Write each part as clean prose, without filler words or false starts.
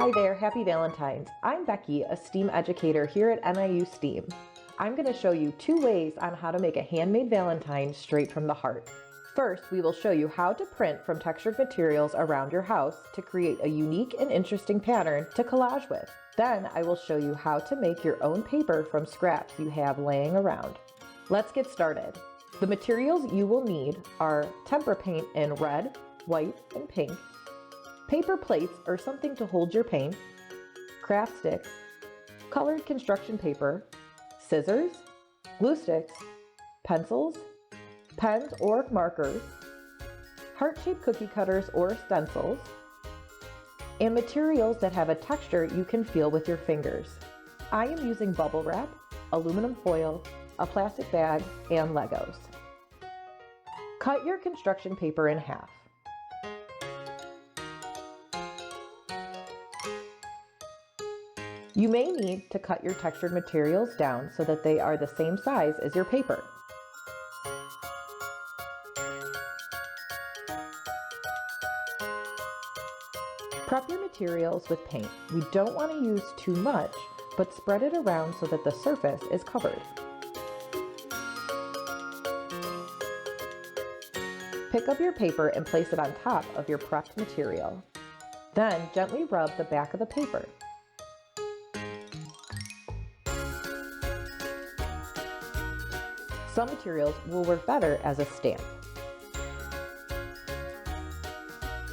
Hi there, happy Valentines. I'm Becky, a STEAM educator here at NIU STEAM. I'm going to show you 2 ways on how to make a handmade Valentine straight from the heart. First, we will show you how to print from textured materials around your house to create a unique and interesting pattern to collage with. Then I will show you how to make your own paper from scraps you have laying around. Let's get started. The materials you will need are tempera paint in red, white, and pink, paper plates or something to hold your paint, craft sticks, colored construction paper, scissors, glue sticks, pencils, pens or markers, heart-shaped cookie cutters or stencils, and materials that have a texture you can feel with your fingers. I am using bubble wrap, aluminum foil, a plastic bag, and Legos. Cut your construction paper in half. You may need to cut your textured materials down so that they are the same size as your paper. Prep your materials with paint. We don't want to use too much, but spread it around so that the surface is covered. Pick up your paper and place it on top of your prepped material. Then gently rub the back of the paper. Some materials will work better as a stamp.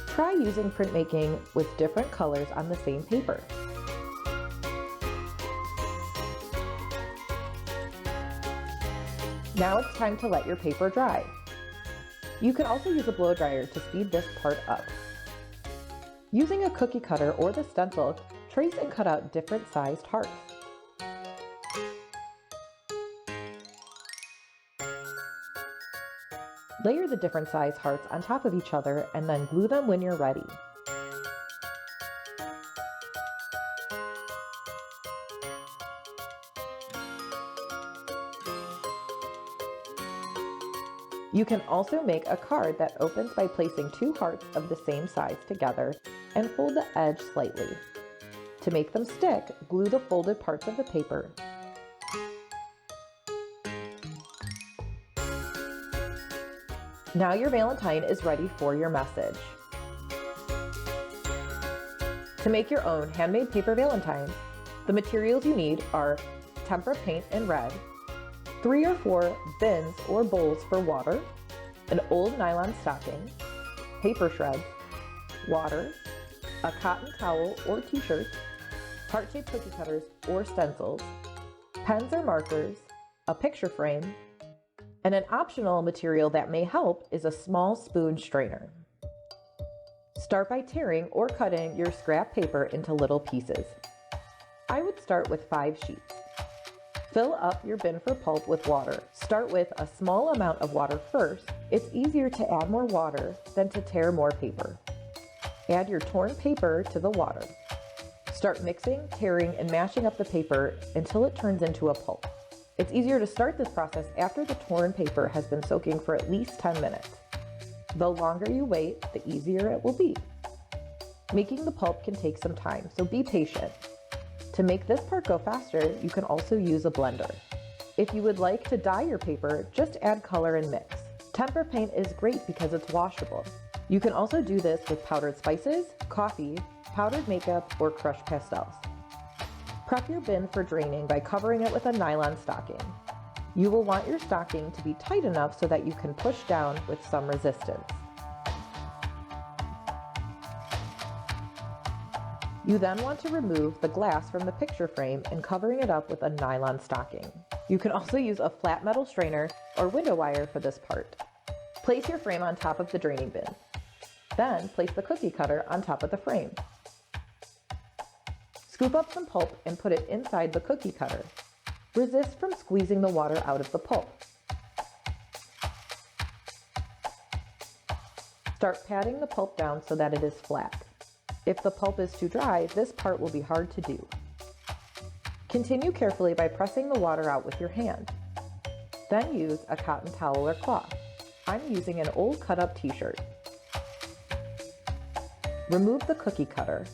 Try using printmaking with different colors on the same paper. Now it's time to let your paper dry. You can also use a blow dryer to speed this part up. Using a cookie cutter or the stencil, trace and cut out different sized hearts. Layer the different size hearts on top of each other and then glue them when you're ready. You can also make a card that opens by placing 2 hearts of the same size together and fold the edge slightly. To make them stick, glue the folded parts of the paper. Now your Valentine is ready for your message. To make your own handmade paper Valentine, the materials you need are tempera paint in red, 3 or 4 bins or bowls for water, an old nylon stocking, paper shreds, water, a cotton towel or t-shirt, heart-shaped cookie cutters or stencils, pens or markers, a picture frame, and an optional material that may help is a small spoon strainer. Start by tearing or cutting your scrap paper into little pieces. I would start with 5 sheets. Fill up your bin for pulp with water. Start with a small amount of water first. It's easier to add more water than to tear more paper. Add your torn paper to the water. Start mixing, tearing, and mashing up the paper until it turns into a pulp. It's easier to start this process after the torn paper has been soaking for at least 10 minutes. The longer you wait, the easier it will be. Making the pulp can take some time, so be patient. To make this part go faster, you can also use a blender. If you would like to dye your paper, just add color and mix. Tempera paint is great because it's washable. You can also do this with powdered spices, coffee, powdered makeup, or crushed pastels. Prep your bin for draining by covering it with a nylon stocking. You will want your stocking to be tight enough so that you can push down with some resistance. You then want to remove the glass from the picture frame and covering it up with a nylon stocking. You can also use a flat metal strainer or window wire for this part. Place your frame on top of the draining bin. Then place the cookie cutter on top of the frame. Scoop up some pulp and put it inside the cookie cutter. Resist from squeezing the water out of the pulp. Start patting the pulp down so that it is flat. If the pulp is too dry, this part will be hard to do. Continue carefully by pressing the water out with your hand. Then use a cotton towel or cloth. I'm using an old cut-up t-shirt. Remove the cookie cutter.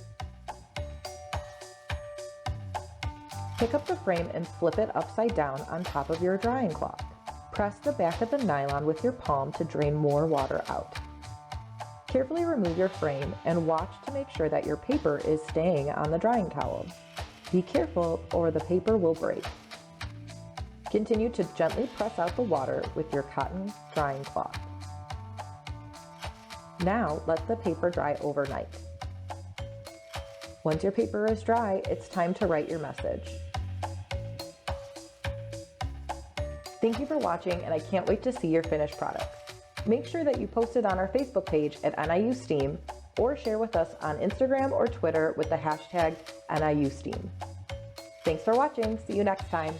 Pick up the frame and flip it upside down on top of your drying cloth. Press the back of the nylon with your palm to drain more water out. Carefully remove your frame and watch to make sure that your paper is staying on the drying towel. Be careful or the paper will break. Continue to gently press out the water with your cotton drying cloth. Now let the paper dry overnight. Once your paper is dry, it's time to write your message. Thank you for watching, and I can't wait to see your finished products. Make sure that you post it on our Facebook page at NIU STEAM or share with us on Instagram or Twitter with the hashtag NIU STEAM. Thanks for watching. See you next time.